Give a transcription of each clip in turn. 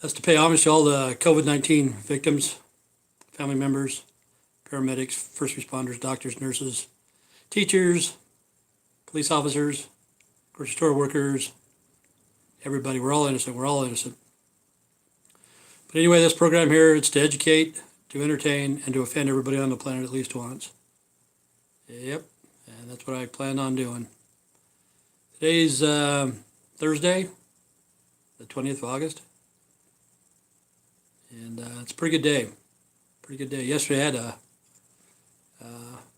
That's to pay homage to all the COVID-19 victims, family members, paramedics, first responders, doctors, nurses, teachers, police officers, grocery store workers, everybody. We're all innocent. We're all innocent. But anyway, this program here, it's to educate, to entertain, and to offend everybody on the planet at least once. Yep, and that's what I plan on doing. Today's Thursday, the 20th of August, and it's a pretty good day. Pretty good day. Yesterday I had a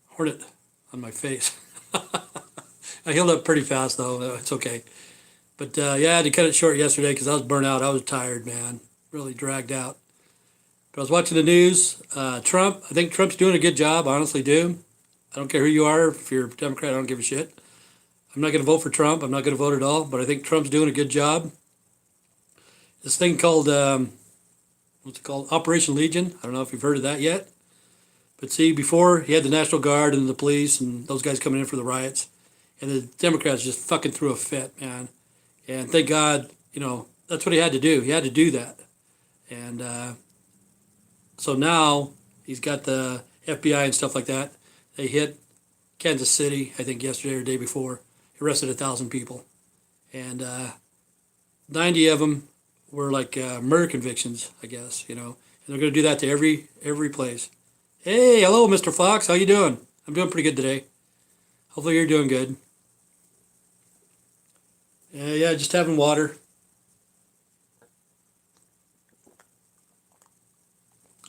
hornet on my face. I healed up pretty fast though. It's okay. But yeah, I had to cut it short yesterday because I was burnt out. I was tired, man. Really dragged out. But I was watching the news. Trump, I think Trump's doing a good job. I honestly do. I don't care who you are. If you're a Democrat, I don't give a shit. I'm not going to vote for Trump. I'm not going to vote at all. But I think Trump's doing a good job. This thing called, what's it called? Operation Legion. I don't know if you've heard of that yet. But see, before he had the National Guard and the police and those guys coming in for the riots. And the Democrats just fucking threw a fit, man. And thank God, you know, that's what he had to do. He had to do that. And so now he's got the FBI and stuff like that. They hit Kansas City, I think yesterday or the day before. Arrested 1,000 people. And 90 of them were like murder convictions, I guess, you know. And they're going to do that to every place. Hey, hello, Mr. Fox. How you doing? I'm doing pretty good today. Hopefully you're doing good. Yeah, just having water.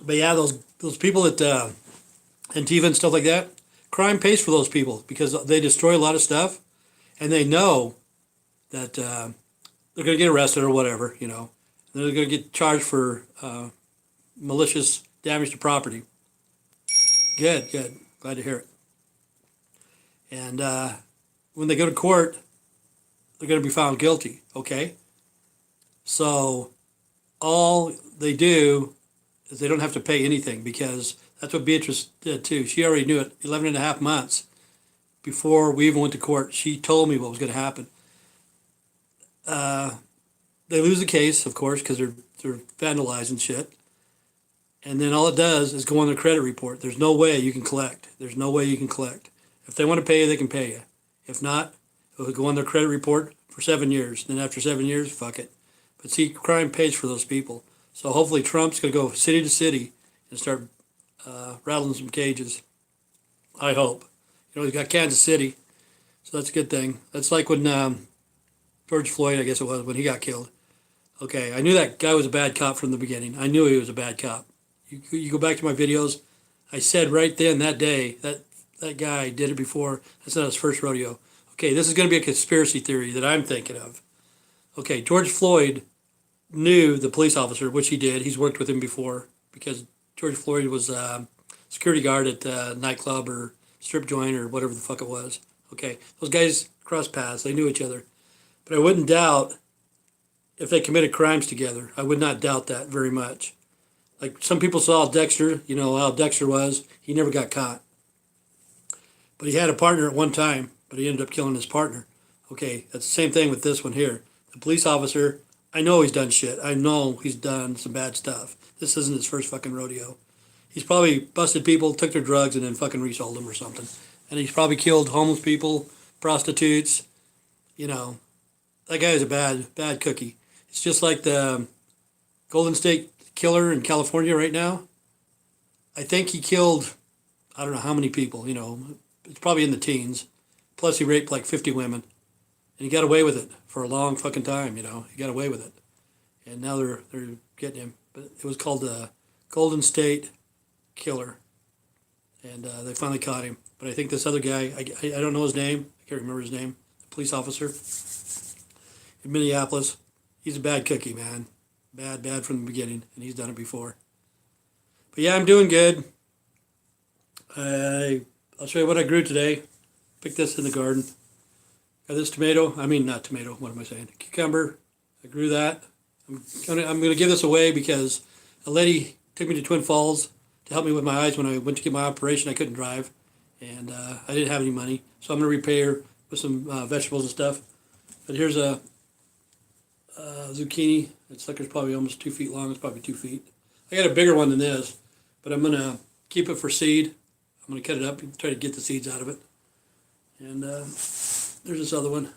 But yeah, those people that Antifa and stuff like that, crime pays for those people because they destroy a lot of stuff, and they know that they're going to get arrested or whatever, you know. They're going to get charged for malicious damage to property. Good, good. Glad to hear it. And when they go to court, they're going to be found guilty, okay? So all they do is they don't have to pay anything because that's what Beatrice did too. She already knew it 11 and a half months before we even went to court. She told me what was going to happen. They lose the case, of course, because they're vandalizing shit. And then all it does is go on their credit report. There's no way you can collect. There's no way you can collect. If they want to pay you, they can pay you. If not, it'll go on their credit report for 7 years. Then after 7 years, fuck it. But see, crime pays for those people. So hopefully Trump's going to go city to city and start rattling some cages. I hope. You know, he's got Kansas City, so that's a good thing. That's like when George Floyd, I guess it was, when he got killed. Okay, I knew that guy was a bad cop from the beginning. I knew he was a bad cop. You go back to my videos, I said right then, that day, that guy did it before. That's not his first rodeo. Okay, this is going to be a conspiracy theory that I'm thinking of. Okay, George Floyd knew the police officer, which he did. He's worked with him before because George Floyd was a security guard at a nightclub or strip joint or whatever the fuck it was. Okay, those guys crossed paths. They knew each other. But I wouldn't doubt if they committed crimes together. I would not doubt that very much. Like some people saw Dexter, you know how Dexter was. He never got caught. But he had a partner at one time, but he ended up killing his partner. Okay, that's the same thing with this one here. The police officer, I know he's done shit. I know he's done some bad stuff. This isn't his first fucking rodeo. He's probably busted people, took their drugs, and then fucking resold them or something. And he's probably killed homeless people, prostitutes. You know, that guy is a bad cookie. It's just like the Golden State Killer in California right now. I think he killed, I don't know how many people, you know. It's probably in the teens. Plus he raped like 50 women. And he got away with it for a long fucking time, you know. He got away with it. And now they're getting him. But it was called the Golden State Killer. And they finally caught him. But I think this other guy, I don't know his name. I can't remember his name. The police officer in Minneapolis. He's a bad cookie, man. Bad from the beginning. And he's done it before. But yeah, I'm doing good. I'll show you what I grew today. Picked this in the garden. Got this tomato. I mean, not tomato. What am I saying? Cucumber. I grew that. I'm gonna give this away because a lady took me to Twin Falls to help me with my eyes when I went to get my operation. I couldn't drive, and I didn't have any money, so I'm gonna repay her with some vegetables and stuff. But here's a zucchini. That sucker's probably almost 2 feet long. It's probably 2 feet. I got a bigger one than this, but I'm gonna keep it for seed. I'm gonna cut it up and try to get the seeds out of it. And there's this other one,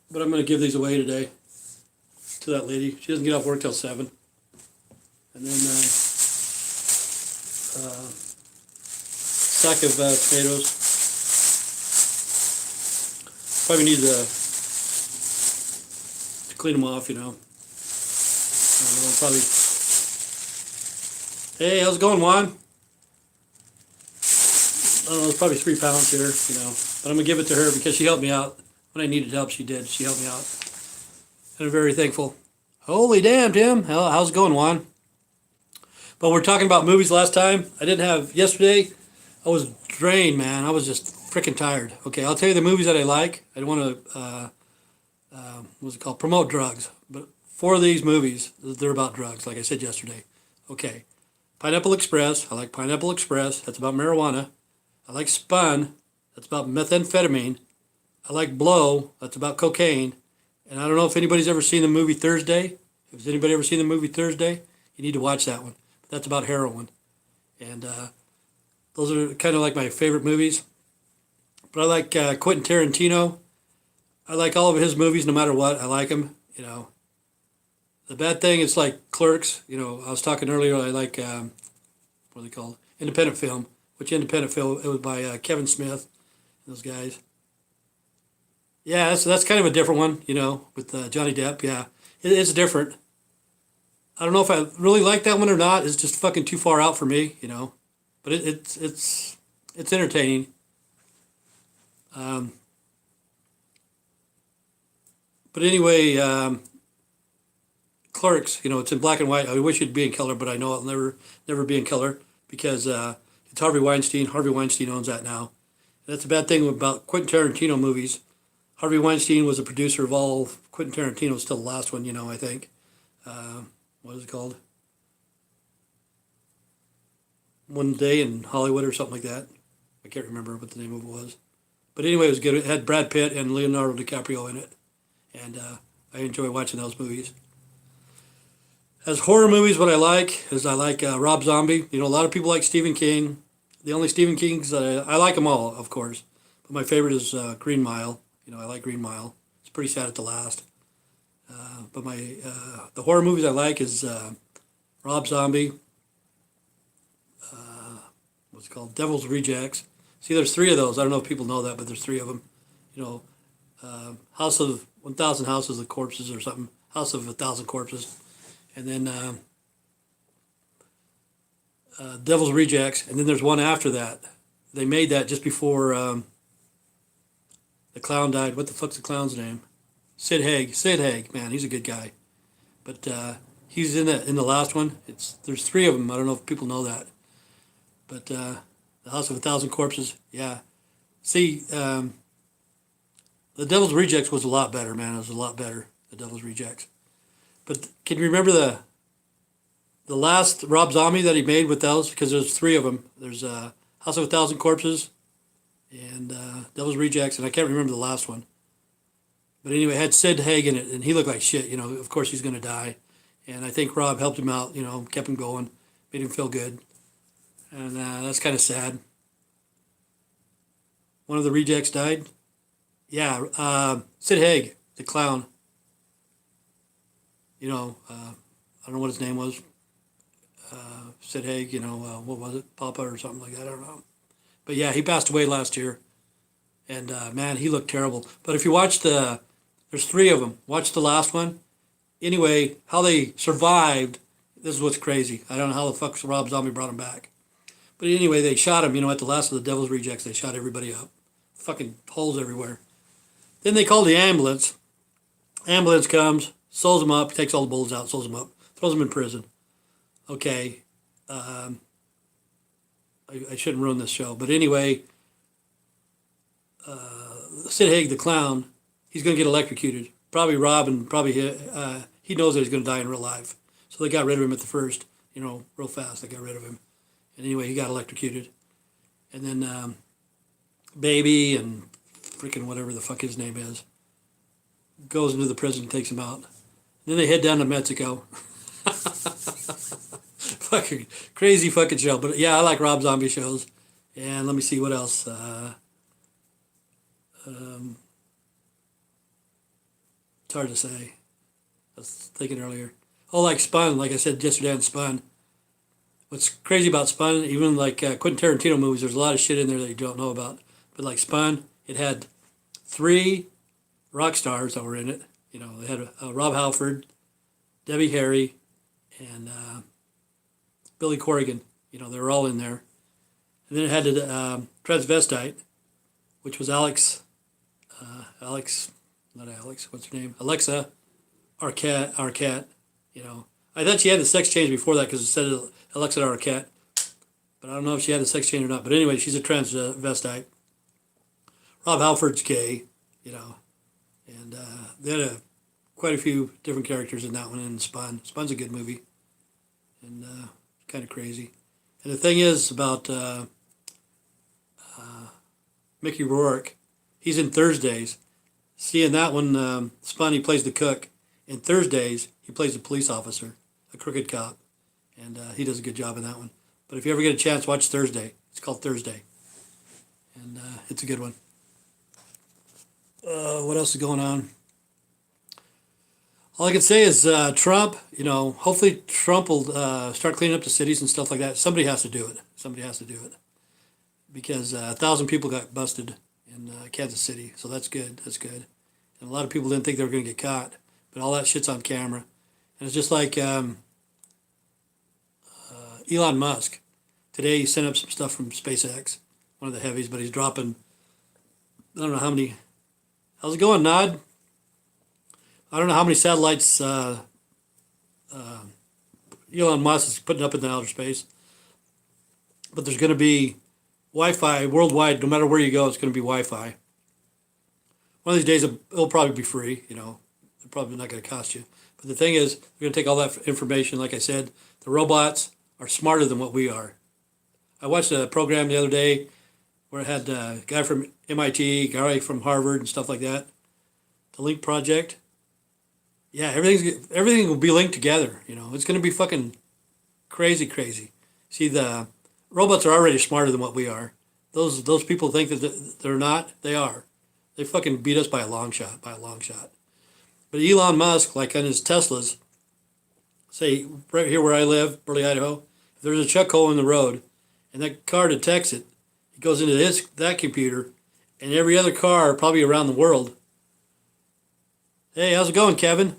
but I'm gonna give these away today to that lady. She doesn't get off work till 7. And then sack of tomatoes. Probably need to clean them off, you know. I don't know, probably. Hey, how's it going, Juan? I don't know, it's probably 3 pounds here, you know. But I'm gonna give it to her because she helped me out when I needed help. She did. She helped me out, and I'm very thankful. Holy damn, Tim! How's it going, Juan? But we're talking about movies last time. I didn't have yesterday. I was drained, man. I was just freaking tired. Okay, I'll tell you the movies that I like. I don't want to, what's it called? Promote drugs. But 4 of these movies, they're about drugs, like I said yesterday. Okay, Pineapple Express. I like Pineapple Express. That's about marijuana. I like Spun. That's about methamphetamine. I like Blow. That's about cocaine. And I don't know if anybody's ever seen the movie Thursday. Has anybody ever seen the movie Thursday? You need to watch that one. That's about heroin. And those are kind of like my favorite movies. But I like Quentin Tarantino. I like all of his movies no matter what. I like them, you know. The bad thing is like Clerks. You know, I was talking earlier, I like, what are they called? Independent film. Which independent film? It was by Kevin Smith, those guys. Yeah, that's kind of a different one, you know, with Johnny Depp. Yeah, it's different. I don't know if I really like that one or not. It's just fucking too far out for me, you know. But it's entertaining. But anyway, Clerks, you know, it's in black and white. I wish it'd be in color, but I know it'll never be in color because it's Harvey Weinstein. Harvey Weinstein owns that now. And that's a bad thing about Quentin Tarantino movies. Harvey Weinstein was a producer of all Quentin Tarantino's till the last one, you know, I think. What is it called? One Day in Hollywood or something like that. I can't remember what the name of it was. But anyway, it was good. It had Brad Pitt and Leonardo DiCaprio in it. And I enjoy watching those movies. As horror movies, what I like is I like Rob Zombie. You know, a lot of people like Stephen King. The only Stephen Kings that I like them all, of course. But my favorite is Green Mile. You know, I like Green Mile. It's pretty sad at the last. But the horror movies I like is Rob Zombie. What's it called? Devil's Rejects. See, there's 3 of those. I don't know if people know that, but there's 3 of them. You know, House of 1,000 Houses of Corpses or something. House of 1,000 Corpses. And then Devil's Rejects. And then there's one after that. They made that just before the clown died. What the fuck's the clown's name? Sid Haig. Sid Haig, man, he's a good guy. But he's in the last one. There's 3 of them. I don't know if people know that. But the House of 1,000 Corpses, yeah. See, the Devil's Rejects was a lot better, man. It was a lot better. The Devil's Rejects. But can you remember the last Rob Zombie that he made with those? Because there's 3 of them. There's House of 1,000 Corpses and Devil's Rejects, and I can't remember the last one. But anyway, it had Sid Haig in it, and he looked like shit. You know, of course he's going to die. And I think Rob helped him out, you know, kept him going, made him feel good. And that's kind of sad. One of the rejects died. Yeah, Sid Haig, the clown. You know, I don't know what his name was. Sid Haig, you know, what was it? Papa or something like that, I don't know. But yeah, he passed away last year. And man, he looked terrible. But if you watch there's 3 of them. Watch the last one. Anyway, how they survived, this is what's crazy. I don't know how the fuck Rob Zombie brought him back. But anyway, they shot him, you know, at the last of the Devil's Rejects. They shot everybody up. Fucking holes everywhere. Then they called the ambulance. Ambulance comes, sews them up, takes all the bullets out, sews them up, throws them in prison. Okay. I shouldn't ruin this show. But anyway, Sid Haig, the clown, he's going to get electrocuted. Probably Rob and probably he knows that he's going to die in real life. So they got rid of him at the first, you know, real fast. They got rid of him. And anyway, he got electrocuted. And then Baby and freaking whatever the fuck his name is. goes into the prison and takes him out. Then they head down to Mexico. Fucking crazy fucking show. But yeah, I like Rob Zombie shows. And let me see what else. It's hard to say. I was thinking earlier. Oh, like Spun. Like I said yesterday on Spun. What's crazy about Spun, even like Quentin Tarantino movies, there's a lot of shit in there that you don't know about. But like Spun, it had 3 rock stars that were in it. You know, they had Rob Halford, Debbie Harry, and Billy Corrigan. You know, they were all in there. And then it had the transvestite, which was not Alex, what's her name? Alexa Arquette, you know. I thought she had the sex change before that because it said Alexa Arquette. But I don't know if she had the sex change or not. But anyway, she's a transvestite. Rob Halford's gay, you know. And they had quite a few different characters in that one in Spun. Spun's a good movie. And kind of crazy. And the thing is about Mickey Rourke, he's in Thursdays. See, in that one, Spun, he plays the cook. In Thursdays, he plays the police officer, a crooked cop. And he does a good job in that one. But if you ever get a chance, watch Thursday. It's called Thursday. And it's a good one. What else is going on? All I can say is Trump, you know, hopefully Trump will start cleaning up the cities and stuff like that. Somebody has to do it. Somebody has to do it. Because 1,000 people got busted in Kansas City. So that's good. That's good. And a lot of people didn't think they were going to get caught. But all that shit's on camera. And it's just like Elon Musk. Today he sent up some stuff from SpaceX, one of the heavies, but he's dropping, I don't know how many. How's it going, Nod? I don't know how many satellites Elon Musk is putting up in the outer space. But there's going to be Wi-Fi worldwide. No matter where you go, it's going to be Wi-Fi. One of these days, it'll probably be free, you know. It's probably not going to cost you. But the thing is, we're going to take all that information. Like I said, the robots are smarter than what we are. I watched a program the other day where it had a guy from MIT, guy from Harvard, and stuff like that. The Link Project. Yeah, everything will be linked together. You know, it's going to be fucking crazy, crazy. See, the robots are already smarter than what we are. Those people think that they're not. They are. They fucking beat us by a long shot. By a long shot. But Elon Musk, like on his Teslas, say right here where I live, Burley, Idaho, if there's a chuck hole in the road, and that car detects it, it goes into that computer, and every other car probably around the world. Hey, how's it going, Kevin?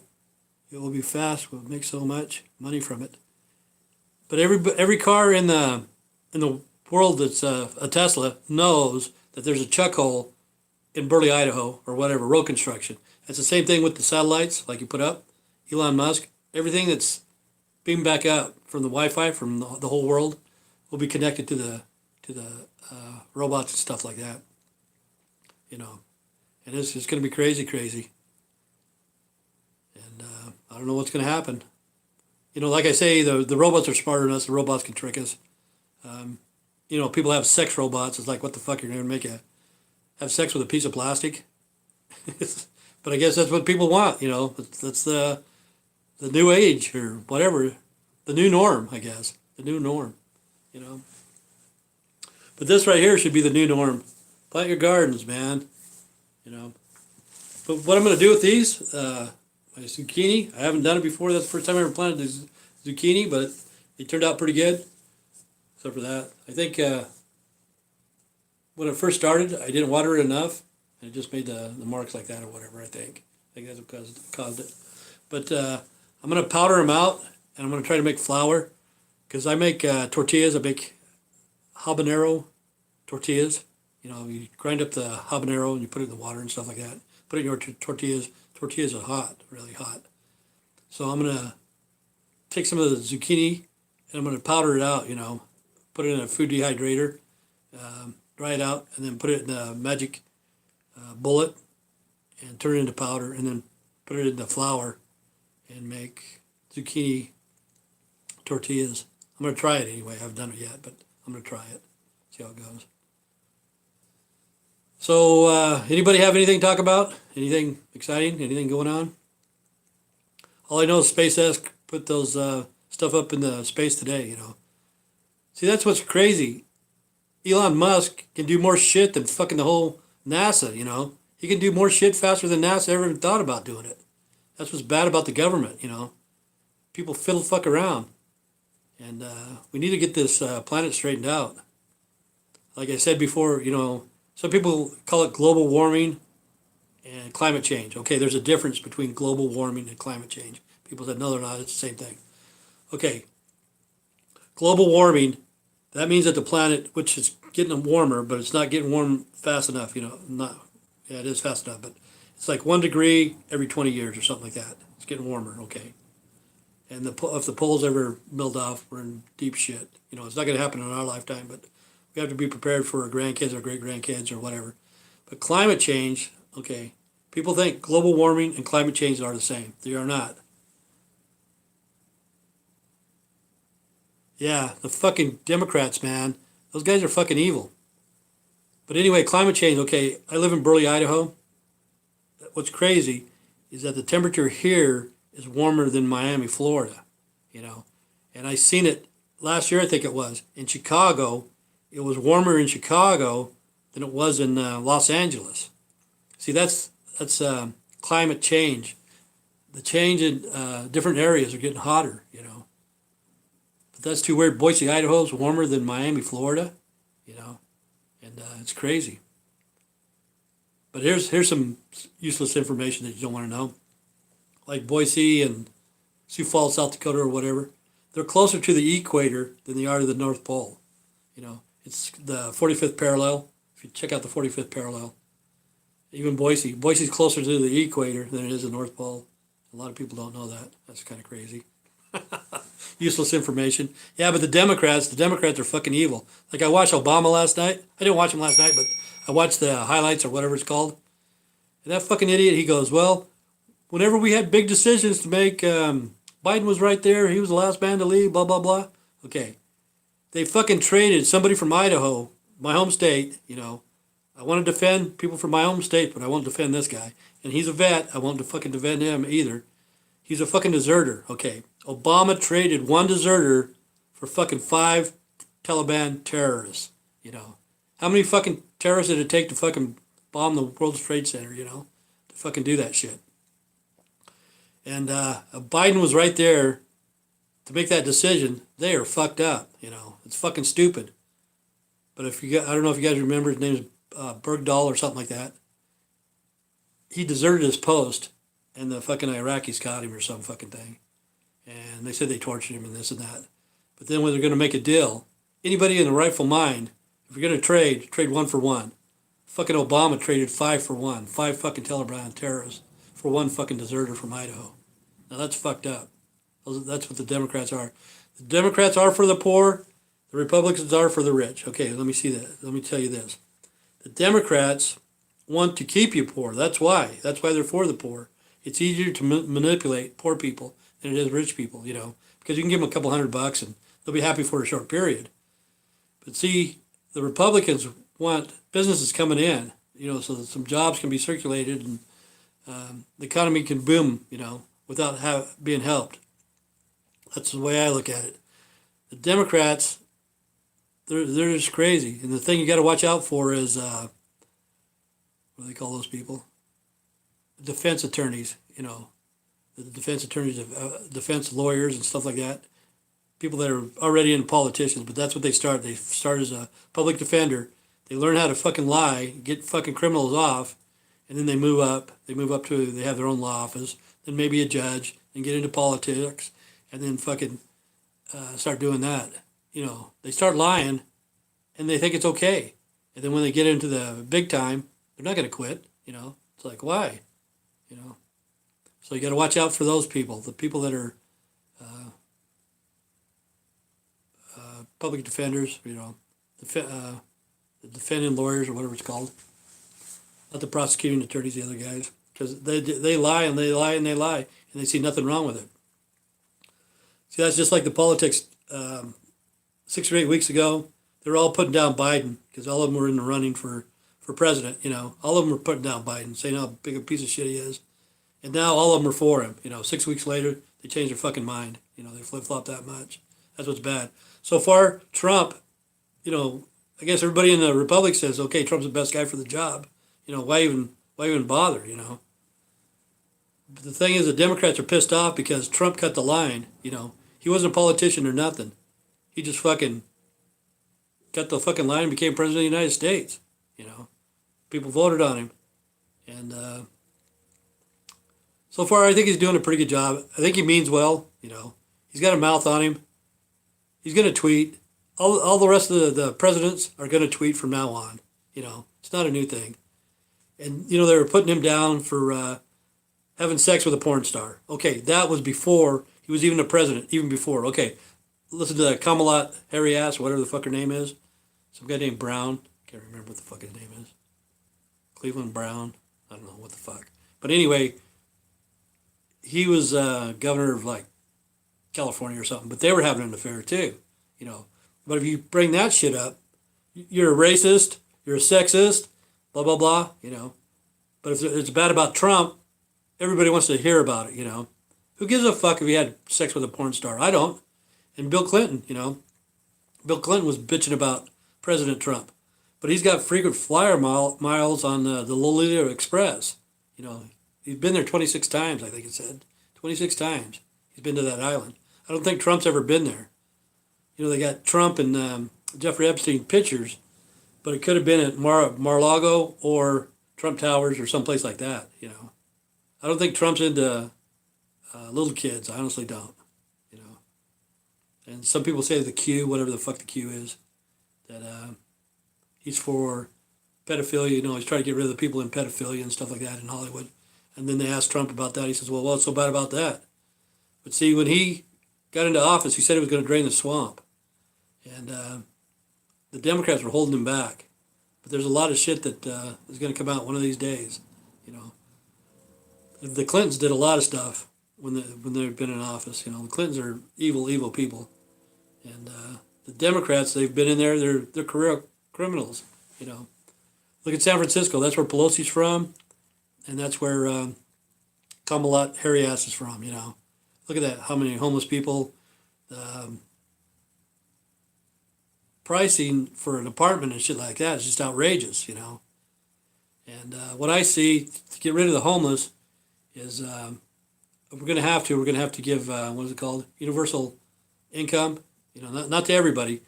It will be fast. We'll make so much money from it. But every car in the world that's a Tesla knows that there's a chuck hole in Burley, Idaho, or whatever, road construction. It's the same thing with the satellites, like you put up, Elon Musk. Everything that's beamed back up from the Wi-Fi from the whole world will be connected to the robots and stuff like that. You know, and it's going to be crazy, crazy. And I don't know what's going to happen. You know, like I say, the robots are smarter than us. The robots can trick us. You know, people have sex robots. It's like, what the fuck, you're going to have sex with a piece of plastic? But I guess that's what people want, you know. That's the new age or whatever. The new norm, I guess. The new norm, you know. But this right here should be the new norm. Plant your gardens, man. You know. But what I'm going to do with these, my zucchini, I haven't done it before. That's the first time I ever planted the zucchini, but it turned out pretty good. Except for that. I think when it first started, I didn't water it enough. And it just made the marks like that or whatever, I think. I think that's what caused it. But I'm going to powder them out, and I'm going to try to make flour. Because I make tortillas. I make habanero tortillas. You know, you grind up the habanero and you put it in the water and stuff like that. Put it in your tortillas. Tortillas are hot, really hot. So I'm going to take some of the zucchini, and I'm going to powder it out, you know. Put it in a food dehydrator, dry it out, and then put it in a magic bullet and turn it into powder, and then put it into flour and make zucchini tortillas. I'm going to try it anyway. I haven't done it yet, but I'm going to try it, see how it goes. So, anybody have anything to talk about? Anything exciting? Anything going on? All I know is SpaceX put those stuff up in the space today. See, that's what's crazy. Elon Musk can do more shit than fucking the whole NASA. He can do more shit faster than NASA ever even thought about doing it. That's what's bad about the government. People fiddle fuck around, and we need to get this planet straightened out. Like I said before, some people call it global warming and climate change. Okay, there's a difference between global warming and climate change. People said, no, they're not. It's the same thing. Okay, global warming, that means that the planet, which is getting warmer, but it's not getting warm fast enough. Yeah, it is fast enough, but it's like 1 degree every 20 years or something like that. It's getting warmer, okay. And if the poles ever melt off, we're in deep shit. It's not going to happen in our lifetime, but we have to be prepared for our grandkids or great-grandkids or whatever. But climate change, okay, people think global warming and climate change are the same. They are not. Yeah, the fucking Democrats, man. Those guys are fucking evil. But anyway, climate change, okay, I live in Burley, Idaho. What's crazy is that the temperature here is warmer than Miami, Florida, And I seen it last year, I think it was, in Chicago. It was warmer in Chicago than it was in Los Angeles. See, that's climate change. The change in different areas are getting hotter, But that's too weird. Boise, Idaho is warmer than Miami, Florida, and it's crazy. But here's some useless information that you don't want to know. Like Boise and Sioux Falls, South Dakota, or whatever, they're closer to the equator than they are to the North Pole. It's the 45th parallel. If you check out the 45th parallel, even Boise's closer to the equator than it is the North Pole. A lot of people don't know that. That's kind of crazy. Useless information. Yeah, but the Democrats are fucking evil. Like I watched Obama last night. I didn't watch him last night, but I watched the highlights or whatever it's called. And that fucking idiot, he goes, well, whenever we had big decisions to make, Biden was right there. He was the last man to leave, blah, blah, blah. Okay. They fucking traded somebody from Idaho, my home state, I want to defend people from my home state, but I won't defend this guy. And he's a vet. I won't fucking defend him either. He's a fucking deserter. Okay. Obama traded one deserter for fucking 5 Taliban terrorists, How many fucking terrorists did it take to fucking bomb the World Trade Center, to fucking do that shit? And Biden was right there to make that decision. They are fucked up, It's fucking stupid. But I don't know if you guys remember, his name is Bergdahl or something like that. He deserted his post, and the fucking Iraqis caught him or some fucking thing. And they said they tortured him and this and that. But then when they're going to make a deal, anybody in a rightful mind, if you're going to trade 1 for 1. Fucking Obama traded 5 for 1. 5 fucking Taliban terrorists for 1 fucking deserter from Idaho. Now that's fucked up. That's what the Democrats are. The Democrats are for the poor. The Republicans are for the rich. Okay, let me see that. Let me tell you this. The Democrats want to keep you poor. That's why. That's why they're for the poor. It's easier to manipulate poor people than it is rich people, because you can give them a couple $100 and they'll be happy for a short period. But see, the Republicans want businesses coming in, so that some jobs can be circulated and the economy can boom, without being helped. That's the way I look at it. The Democrats, they're just crazy. And the thing you got to watch out for is, what do they call those people? Defense attorneys, the defense attorneys, defense lawyers and stuff like that. People that are already in politicians, but that's what they start. They start as a public defender. They learn how to fucking lie, get fucking criminals off, and then they move up. They have their own law office, then maybe a judge, and get into politics, and then fucking start doing that. They start lying, and they think it's okay. And then when they get into the big time, they're not going to quit. It's like, why? So you got to watch out for those people, the people that are public defenders, the defending lawyers or whatever it's called. Not the prosecuting attorneys, the other guys. Because they lie and they lie and they lie, and they see nothing wrong with it. See, that's just like the politics 6 or 8 weeks ago. They were all putting down Biden because all of them were in the running for for president. All of them are putting down Biden, saying how big a piece of shit he is. And now all of them are for him. 6 weeks later, they change their fucking mind. They flip-flop that much. That's what's bad. So far, Trump, I guess everybody in the Republic says, okay, Trump's the best guy for the job. Why even bother, But the thing is, the Democrats are pissed off because Trump cut the line, He wasn't a politician or nothing. He just fucking cut the fucking line and became president of the United States, People voted on him. And so far, I think he's doing a pretty good job. I think he means well, He's got a mouth on him. He's going to tweet. All the rest of the presidents are going to tweet from now on. It's not a new thing. And, they were putting him down for having sex with a porn star. Okay, that was before he was even a president, even before. Okay, listen to that Kamala Harris, whatever the fuck her name is. Some guy named Brown. Can't remember what the fuck his name is. Cleveland Brown. I don't know what the fuck. But anyway, he was governor of like California or something. But they were having an affair too, But if you bring that shit up, you're a racist, you're a sexist, blah, blah, blah, But if it's bad about Trump, everybody wants to hear about it, Who gives a fuck if he had sex with a porn star? I don't. And Bill Clinton, Bill Clinton was bitching about President Trump. But he's got frequent flyer miles on the Lolita Express. He's been there 26 times, I think it said. 26 times he's been to that island. I don't think Trump's ever been there. They got Trump and Jeffrey Epstein pictures, but it could have been at Mar-a-Lago or Trump Towers or someplace like that, I don't think Trump's into little kids. I honestly don't, And some people say the Q, whatever the fuck the Q is, that he's for pedophilia. He's trying to get rid of the people in pedophilia and stuff like that in Hollywood. And then they asked Trump about that. He says, well, what's so bad about that? But see, when he got into office, he said he was going to drain the swamp. And the Democrats were holding him back. But there's a lot of shit that is going to come out one of these days, The Clintons did a lot of stuff when they've been in office. The Clintons are evil, evil people. And the Democrats, they've been in there, they're career criminals, Look at San Francisco. That's where Pelosi's from. And that's where Kamala Harris is from, Look at that, how many homeless people. Pricing for an apartment and shit like that is just outrageous, And what I see to get rid of the homeless is we're going to have to give, what is it called? Universal income, not to everybody,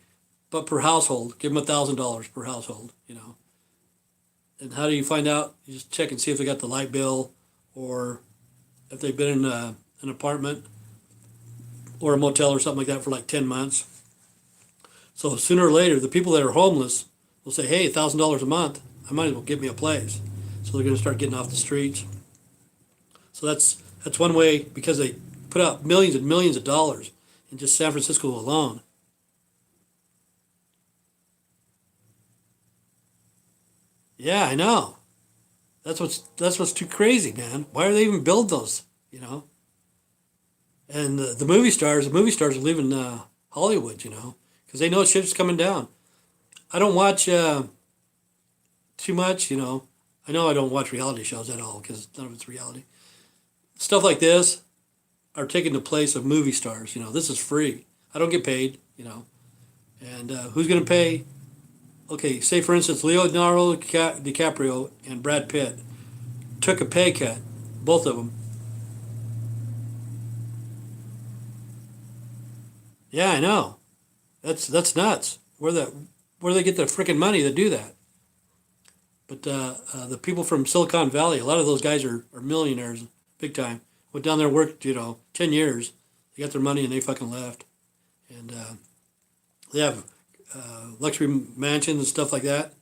but per household. Give them $1,000 per household, And how do you find out? You just check and see if they got the light bill or if they've been in an apartment or a motel or something like that for like 10 months. So sooner or later, the people that are homeless will say, hey, $1,000 a month, I might as well get me a place. So they're going to start getting off the streets. So that's one way, because they put out millions and millions of dollars in just San Francisco alone. Yeah, I know. That's what's too crazy, man. Why are they even build those, And the movie stars are leaving Hollywood, because they know shit's coming down. I don't watch too much, I know I don't watch reality shows at all because none of it's reality. Stuff like this are taking the place of movie stars. This is free. I don't get paid, And who's going to pay? Okay, say for instance, Leonardo DiCaprio and Brad Pitt took a pay cut, both of them. Yeah, I know. That's nuts. Where do they get the freaking money to do that? But the people from Silicon Valley, a lot of those guys are millionaires, big time. Went down there, worked, 10 years. They got their money and they fucking left. And they have luxury mansions and stuff like that,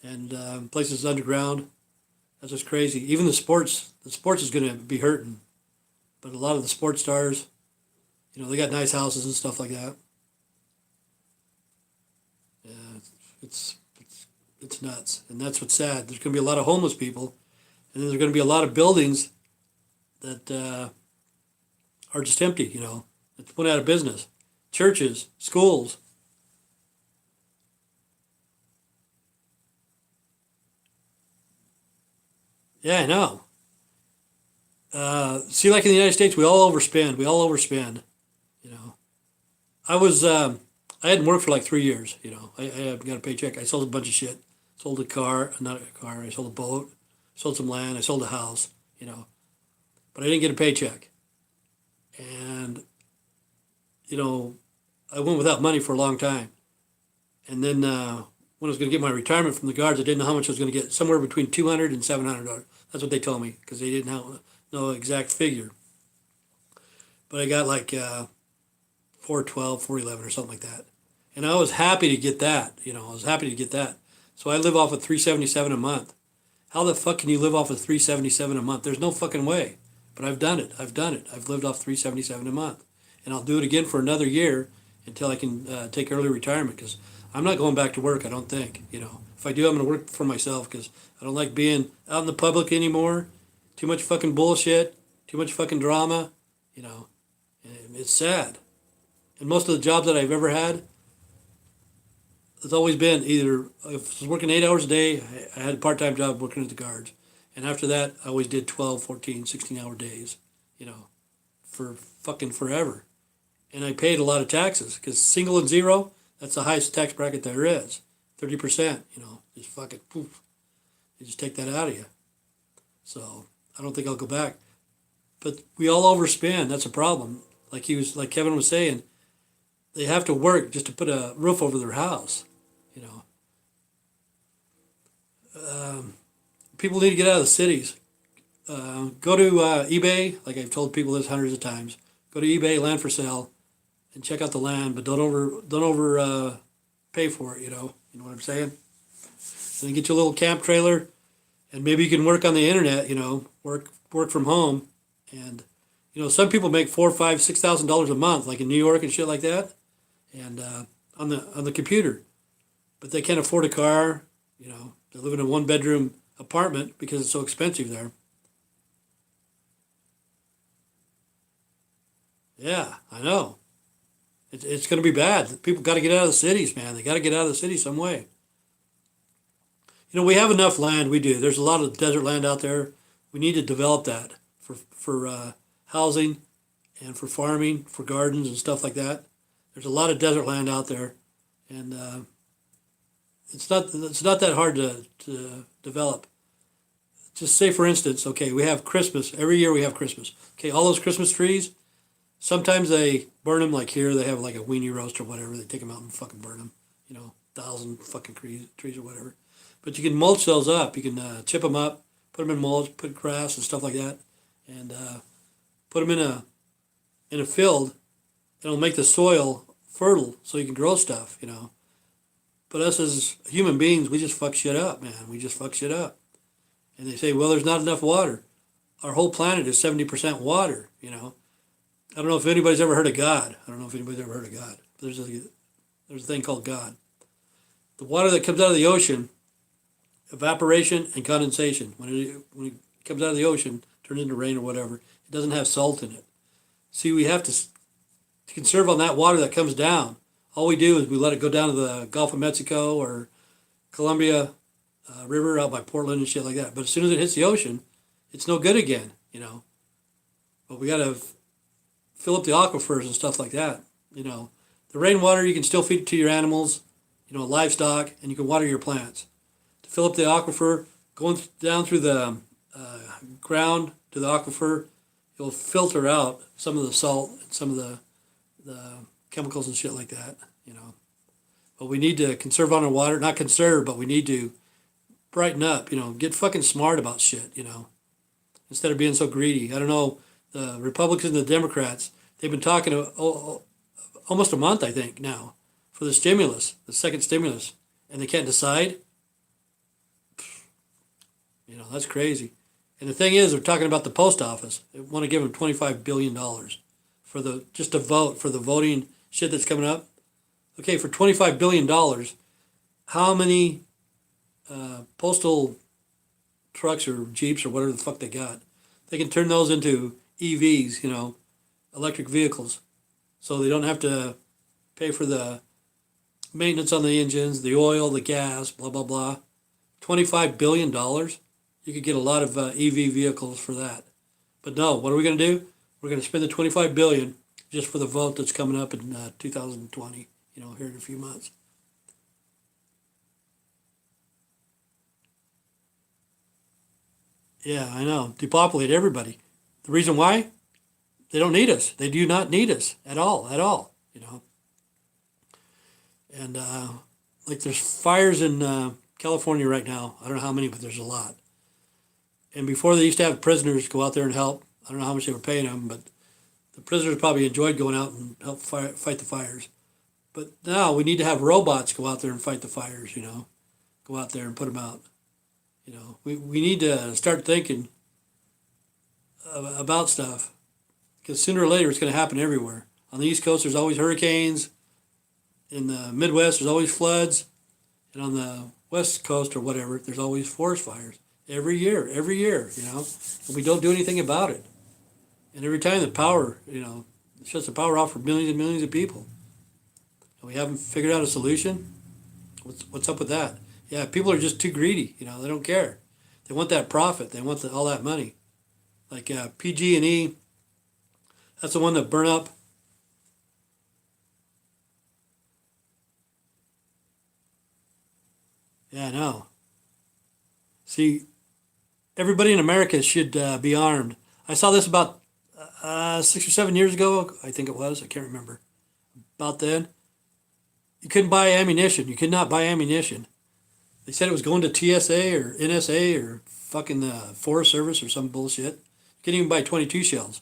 and places underground. That's just crazy. Even the sports is going to be hurting. But a lot of the sports stars, they got nice houses and stuff like that. Yeah, it's nuts, and that's what's sad. There's going to be a lot of homeless people, and then there's going to be a lot of buildings that are just empty. That's put out of business. Churches, schools. Yeah, I know. See, like in the United States, we all overspend. We all overspend. You know, I was I hadn't worked for like 3 years. You know, I got a paycheck. I sold a bunch of shit. Sold a car, not a car. I sold a boat. Sold some land. I sold a house. You know, but I didn't get a paycheck. And you know, I went without money for a long time. And then when I was going to get my retirement from the guards, I didn't know how much I was going to get. Somewhere between $200 and $700. That's what they told me because they didn't have no exact figure. But I got like 412, 411 or something like that. And I was happy to get that. You know, I was happy to get that. So I live off of 377 a month. How the fuck can you live off of 377 a month? There's no fucking way. But I've done it. I've done it. I've lived off 377 a month, and I'll do it again for another year until I can take early retirement. Because I'm not going back to work. I don't think. You know, if I do, I'm going to work for myself because I don't like being out in the public anymore. Too much fucking bullshit. Too much fucking drama. You know, and it's sad. And most of the jobs that I've ever had, it's always been either if I was working 8 hours a day, I had a part-time job working at the guards. And after that, I always did 12, 14, 16-hour days, you know, for fucking forever. And I paid a lot of taxes because single and zero, that's the highest tax bracket there is. 30%, you know, just fucking poof. They just take that out of you. So I don't think I'll go back. But we all overspend. That's a problem. Like Kevin was saying, they have to work just to put a roof over their house, you know. People need to get out of the cities. Go to eBay, like I've told people this hundreds of times. Go to eBay, land for sale, and check out the land, but don't over pay for it. You know what I'm saying. And then get you a little camp trailer, and maybe you can work on the internet. You know, work from home, and you know some people make $4, $5, $6,000 a month, like in New York and shit like that, and on the computer, but they can't afford a car. You know, they live in a 1 bedroom apartment because it's so expensive there. Yeah, I know. It's going to be bad. People got to get out of the cities, man. They got to get out of the cities some way. You know, we have enough land. We do. There's a lot of desert land out there. We need to develop that for housing and for farming, for gardens and stuff like that. There's a lot of desert land out there, and it's not that hard to develop. Just say, for instance, okay, we have Christmas. Every year we have Christmas. Okay, all those Christmas trees, sometimes they burn them, like here they have like a weenie roast or whatever. They take them out and fucking burn them, you know, 1,000 fucking trees or whatever. But you can mulch those up. You can chip them up, put them in mulch, put grass and stuff like that, and put them in a field. It'll make the soil fertile so you can grow stuff, you know. But us as human beings, we just fuck shit up, man. We just fuck shit up. And they say, well, there's not enough water. Our whole planet is 70% water, you know. I don't know if anybody's ever heard of God. I don't know if anybody's ever heard of God. There's a thing called God. The water that comes out of the ocean, evaporation and condensation. When it comes out of the ocean, turns into rain or whatever, it doesn't have salt in it. See, we have to conserve on that water that comes down. All we do is we let it go down to the Gulf of Mexico or Columbia River out by Portland and shit like that. But as soon as it hits the ocean, it's no good again, you know. But we got to fill up the aquifers and stuff like that, you know. The rainwater, you can still feed it to your animals, you know, livestock, and you can water your plants. To fill up the aquifer, going down through the ground to the aquifer, it'll filter out some of the salt and some of the chemicals and shit like that, you know. But we need to conserve on our water, not conserve, but we need to brighten up, you know, get fucking smart about shit, you know, instead of being so greedy. I don't know, the Republicans and the Democrats, they've been talking almost a month, I think, now, for the stimulus, the second stimulus, and they can't decide. You know, that's crazy. And the thing is, they're talking about the post office. They want to give them $25 billion for just to vote, for the voting shit that's coming up. Okay, for $25 billion, how many postal trucks or Jeeps or whatever the fuck they got, they can turn those into EVs, you know, electric vehicles. So they don't have to pay for the maintenance on the engines, the oil, the gas, blah, blah, blah. $25 billion? You could get a lot of EV vehicles for that. But no, what are we going to do? We're going to spend the 25 billion just for the vote that's coming up in 2020. Here in a few months. Yeah, I know. Depopulate everybody. The reason why? They don't need us. They do not need us at all. At all. And like there's fires in California right now. I don't know how many, but there's a lot. And before they used to have prisoners go out there and help. I don't know how much they were paying them, but the prisoners probably enjoyed going out and help fight the fires. But now we need to have robots go out there and fight the fires. Go out there and put them out. We need to start thinking about stuff because sooner or later it's going to happen everywhere. On the East Coast, there's always hurricanes. In the Midwest, there's always floods. And on the West Coast or whatever, there's always forest fires. Every year, and we don't do anything about it. And every time the power, it shuts the power off for millions and millions of people. And we haven't figured out a solution. What's up with that? Yeah, people are just too greedy. They don't care. They want that profit. They want all that money. Like PG&E, that's the one that burn up. Yeah, I know. See, everybody in America should be armed. I saw this about 6 or 7 years ago. I think it was. I can't remember. About then, you couldn't buy ammunition. You could not buy ammunition. They said it was going to TSA or NSA or fucking Forest Service or some bullshit. You couldn't even buy 22 shells.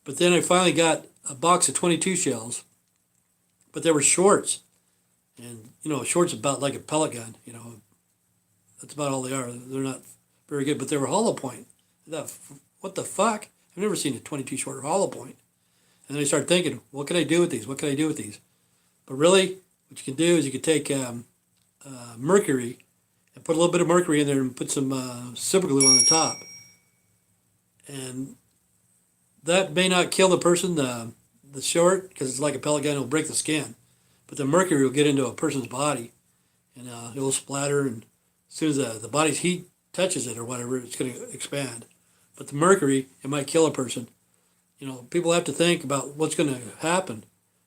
But then I finally got a box of 22 shells. But they were shorts. And, shorts about like a pellet gun. That's about all they are. They're not very good. But they were hollow point. I thought, what the fuck? I've never seen a 22 short hollow point. And then I started thinking, what can I do with these? What can I do with these? But really, what you can do is you can take mercury and put a little bit of mercury in there and put some super glue on the top. And that may not kill the person, the short, because it's like a pellet gun, it'll break the skin. But the mercury will get into a person's body and it will splatter. And as soon as the body's heat touches it or whatever, it's going to expand. But the mercury, it might kill a person. People have to think about what's going to happen.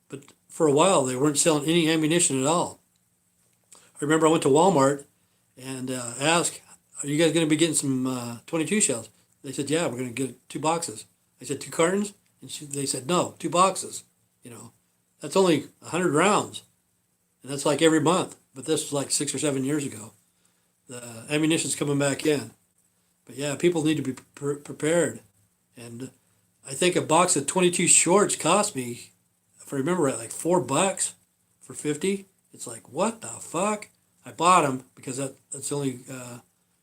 But for a while, they weren't selling any ammunition at all. I remember I went to Walmart and asked, are you guys going to be getting some 22 shells? They said, yeah, we're going to get 2 boxes. I said, 2 cartons? And they said, no, 2 boxes. That's only 100 rounds. And that's like every month. But this was like 6 or 7 years ago. The ammunition's coming back in. But yeah, people need to be prepared. And I think a box of 22 shorts cost me, if I remember right, like $4 for 50. It's like, what the fuck? I bought them because that's the only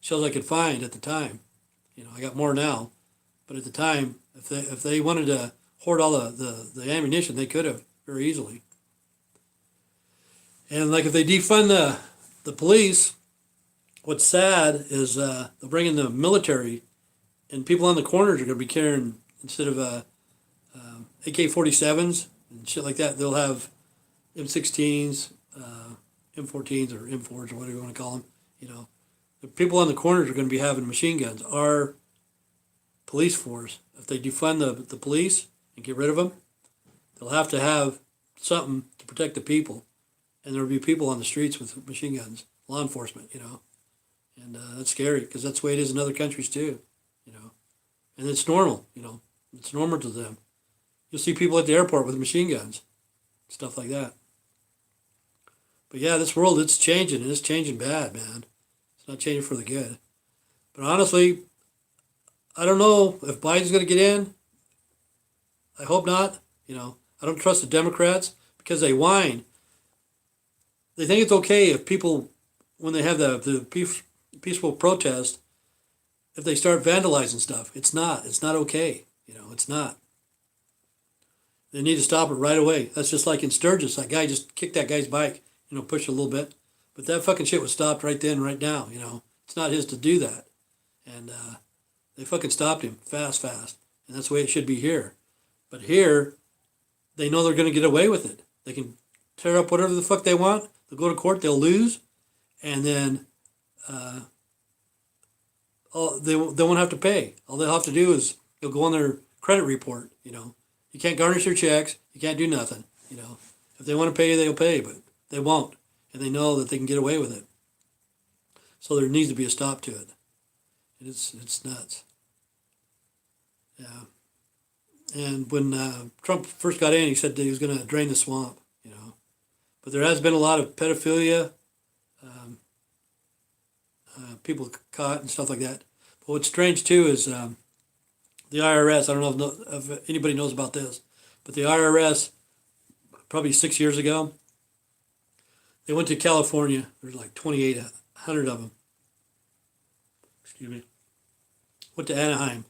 shells I could find at the time. I got more now. But at the time, if they wanted to hoard all the ammunition, they could have very easily. And like if they defund the police, what's sad is they'll bring in the military and people on the corners are going to be carrying, instead of AK-47s and shit like that, they'll have M16s, M14s or M4s or whatever you want to call them. The people on the corners are going to be having machine guns. Our police force, if they defund the police and get rid of them, they'll have to have something to protect the people. And there'll be people on the streets with machine guns, law enforcement, And that's scary because that's the way it is in other countries too, And it's normal, It's normal to them. You'll see people at the airport with machine guns, stuff like that. But yeah, this world, it's changing, and it's changing bad, man. It's not changing for the good. But honestly, I don't know if Biden's going to get in. I hope not. I don't trust the Democrats because they whine. They think it's okay if people, when they have the peaceful protest, if they start vandalizing stuff. It's not. It's not okay. It's not. They need to stop it right away. That's just like in Sturgis. That guy just kicked that guy's bike, pushed it a little bit. But that fucking shit was stopped right then, right now, It's not his to do that. And they fucking stopped him fast. And that's the way it should be here. But here, they know they're going to get away with it. They can tear up whatever the fuck they want. They'll go to court, they'll lose. And then they won't have to pay. All they'll have to do is they'll go on their credit report. You can't garnish their checks. You can't do nothing. If they want to pay you, they'll pay, but they won't, and they know that they can get away with it. So there needs to be a stop to it. It's nuts. Yeah. And when Trump first got in, he said that he was going to drain the swamp. But there has been a lot of pedophilia, people caught and stuff like that. But what's strange too is the IRS. I don't know if anybody knows about this, but the IRS, probably 6 years ago, they went to California. There's like 2,800 of them. Excuse me. Went to Anaheim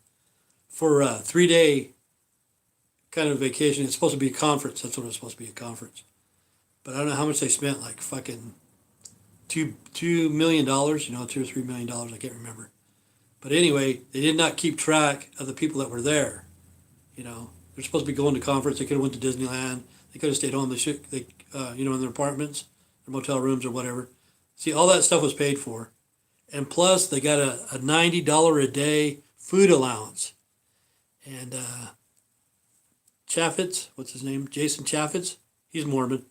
for a 3-day kind of vacation. It's supposed to be a conference. That's what it's supposed to be, a conference. But I don't know how much they spent, like fucking $2 million, $2 or $3 million, I can't remember. But anyway, they did not keep track of the people that were there. They're supposed to be going to conference. They could have went to Disneyland. They could have stayed home. In their apartments, their motel rooms or whatever. See, all that stuff was paid for. And plus, they got a $90 a day food allowance. And Chaffetz, what's his name? Jason Chaffetz. He's Mormon.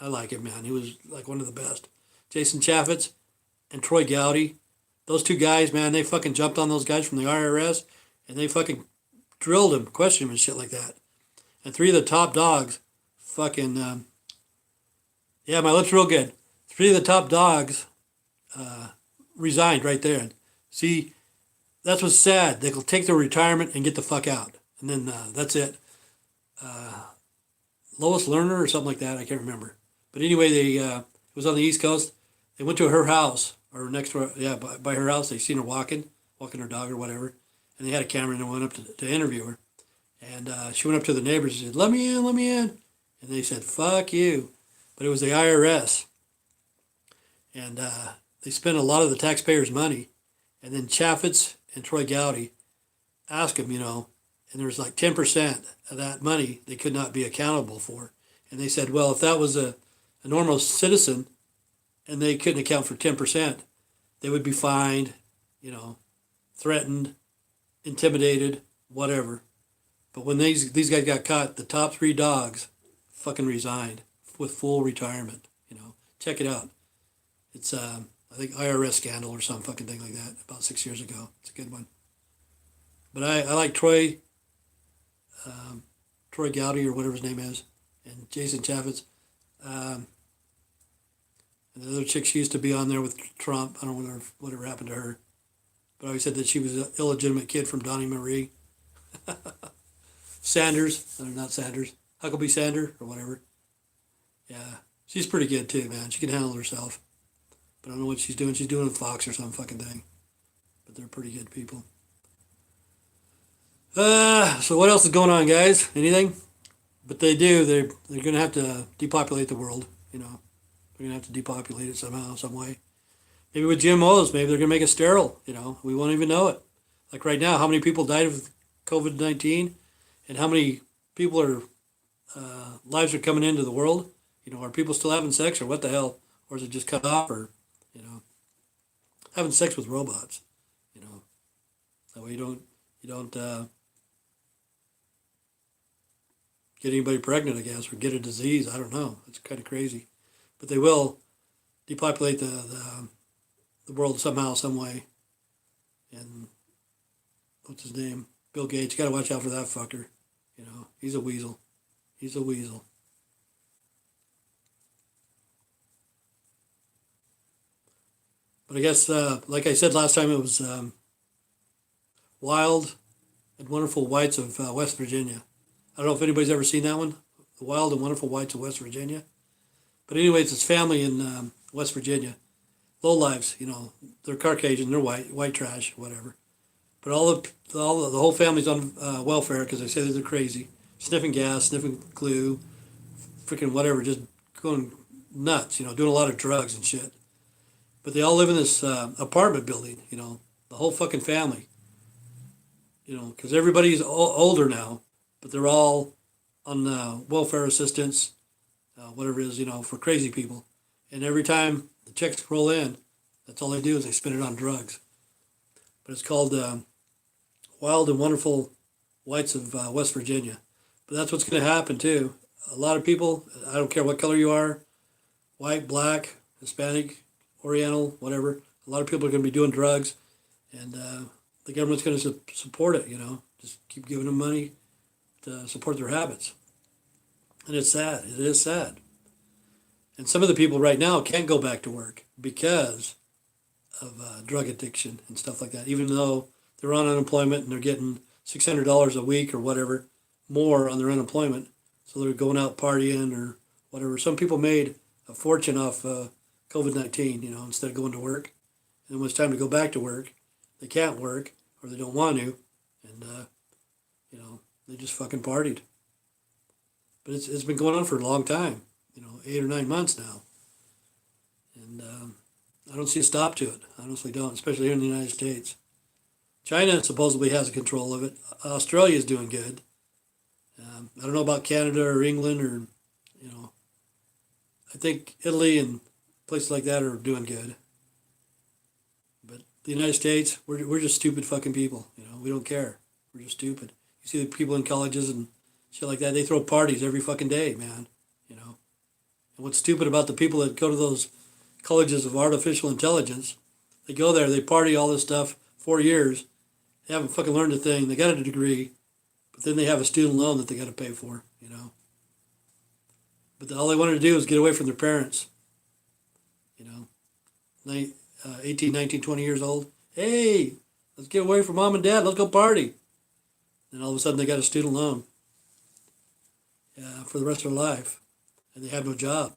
I like him, man. He was like one of the best. Jason Chaffetz and Troy Gowdy. Those two guys, man, they fucking jumped on those guys from the IRS and they fucking drilled him, questioned him and shit like that. And three of the top dogs fucking, yeah, my lips real good. Three of the top dogs resigned right there. See, that's what's sad. They'll take their retirement and get the fuck out. And then that's it. Lois Lerner or something like that. I can't remember. But anyway, it was on the East Coast. They went to her house, or next to her, yeah, by her house. They seen her walking her dog or whatever. And they had a camera and they went up to interview her. And she went up to the neighbors and said, let me in, let me in. And they said, fuck you. But it was the IRS. And they spent a lot of the taxpayers' money. And then Chaffetz and Troy Gowdy asked him, and there was like 10% of that money they could not be accountable for. And they said, well, if that was a normal citizen and they couldn't account for 10%, they would be fined, threatened, intimidated, whatever. But when these guys got caught, the top three dogs fucking resigned with full retirement. Check it out. It's I think IRS scandal or some fucking thing like that about 6 years ago. It's a good one. But I like Troy Gowdy or whatever his name is, and Jason Chaffetz. And the other chick, she used to be on there with Trump. I don't know whatever happened to her. But I always said that she was an illegitimate kid from Donnie Marie. Sanders, or not Sanders, Huckabee Sander or whatever. Yeah, she's pretty good too, man. She can handle herself. But I don't know what she's doing. She's doing Fox or some fucking thing. But they're pretty good people. So what else is going on, guys? Anything? But they're going to have to depopulate the world, They're going to have to depopulate it somehow, some way. Maybe with GMOs, maybe they're going to make it sterile, We won't even know it. Like right now, how many people died of COVID-19 and how many people lives are coming into the world? Are people still having sex or what the hell? Or is it just cut off or, having sex with robots, That way you don't get anybody pregnant, I guess, or get a disease. I don't know. It's kind of crazy. But they will depopulate the world somehow, some way. And what's his name? Bill Gates. You got to watch out for that fucker. He's a weasel. He's a weasel. But I guess, like I said last time, it was Wild and Wonderful Whites of West Virginia. I don't know if anybody's ever seen that one, The Wild and Wonderful Whites of West Virginia. But anyway, it's this family in West Virginia. Lowlives, they're Caucasian, they're white trash, whatever. But the whole family's on welfare because they say that they're crazy, sniffing gas, sniffing glue, freaking whatever, just going nuts, doing a lot of drugs and shit. But they all live in this apartment building, the whole fucking family. Because everybody's older now, but they're all on welfare assistance, whatever it is, for crazy people. And every time the checks roll in, that's all they do is they spend it on drugs. but it's called Wild and Wonderful Whites of West Virginia. But that's what's going to happen too. A lot of people, I don't care what color you are, white, black, Hispanic, Oriental, whatever. A lot of people are going to be doing drugs, and the government's going to support it. Just keep giving them money to support their habits. And it's sad. It is sad. And some of the people right now can't go back to work because of drug addiction and stuff like that, even though they're on unemployment and they're getting $600 a week or whatever more on their unemployment. So they're going out partying or whatever. Some people made a fortune off COVID-19, instead of going to work. And when it's time to go back to work, they can't work or they don't want to. And, they just fucking partied. But it's been going on for a long time, 8 or 9 months now. And I don't see a stop to it. I honestly don't, especially here in the United States. China supposedly has control of it. Australia is doing good. I don't know about Canada or England or, I think Italy and places like that are doing good. But the United States, we're just stupid fucking people. We don't care. We're just stupid. You see the people in colleges and shit like that, they throw parties every fucking day, man. And what's stupid about the people that go to those colleges of artificial intelligence, they go there, they party all this stuff 4 years, they haven't fucking learned a thing, they got a degree, but then they have a student loan that they got to pay for, But all they wanted to do was get away from their parents, 18, 19, 20 years old. Hey, let's get away from mom and dad, let's go party. And all of a sudden they got a student loan for the rest of their life, and they have no job,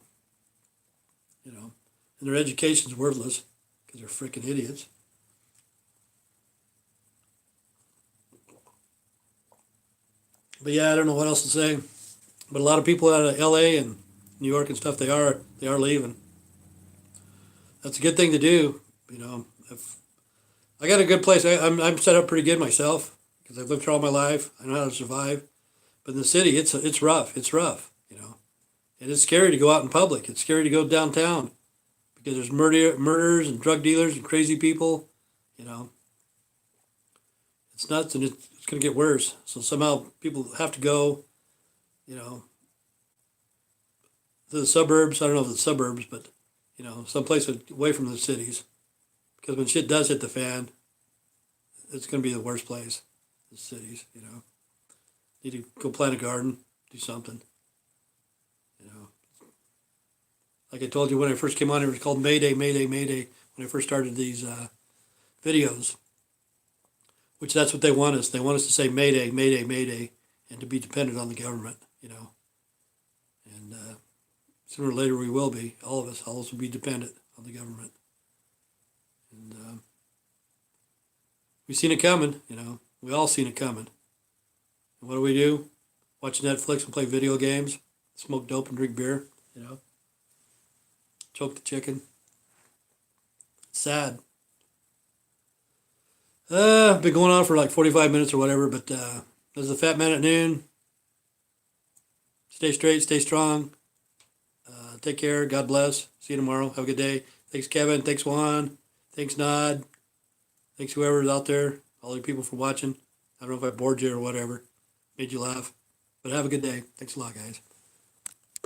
and their education's worthless because they're freaking idiots. But yeah, I don't know what else to say. But a lot of people out of LA and New York and stuff, they are leaving. That's a good thing to do, If I got a good place, I'm set up pretty good myself because I've lived here all my life. I know how to survive. But in the city, it's rough. It's rough, And it's scary to go out in public. It's scary to go downtown because there's murders and drug dealers and crazy people, It's nuts, and it's going to get worse. So somehow people have to go, to the suburbs. I don't know if it's suburbs, but, someplace away from the cities. Because when shit does hit the fan, it's going to be the worst place, the cities, Need to go plant a garden, do something, Like I told you when I first came on, it was called Mayday, Mayday, Mayday, when I first started these videos. Which that's what they want us. They want us to say Mayday, Mayday, Mayday, and to be dependent on the government, And sooner or later we will be. All of us will be dependent on the government. And we've seen it coming, We all seen it coming. And what do? Watch Netflix and play video games, smoke dope and drink beer, Choke the chicken. It's sad. Been going on for like 45 minutes or whatever, but this is the Fat Man at Noon. Stay straight, stay strong. Take care. God bless. See you tomorrow. Have a good day. Thanks, Kevin. Thanks, Juan. Thanks, Nod. Thanks, whoever's out there. All you people for watching. I don't know if I bored you or whatever. Made you laugh. But have a good day. Thanks a lot, guys.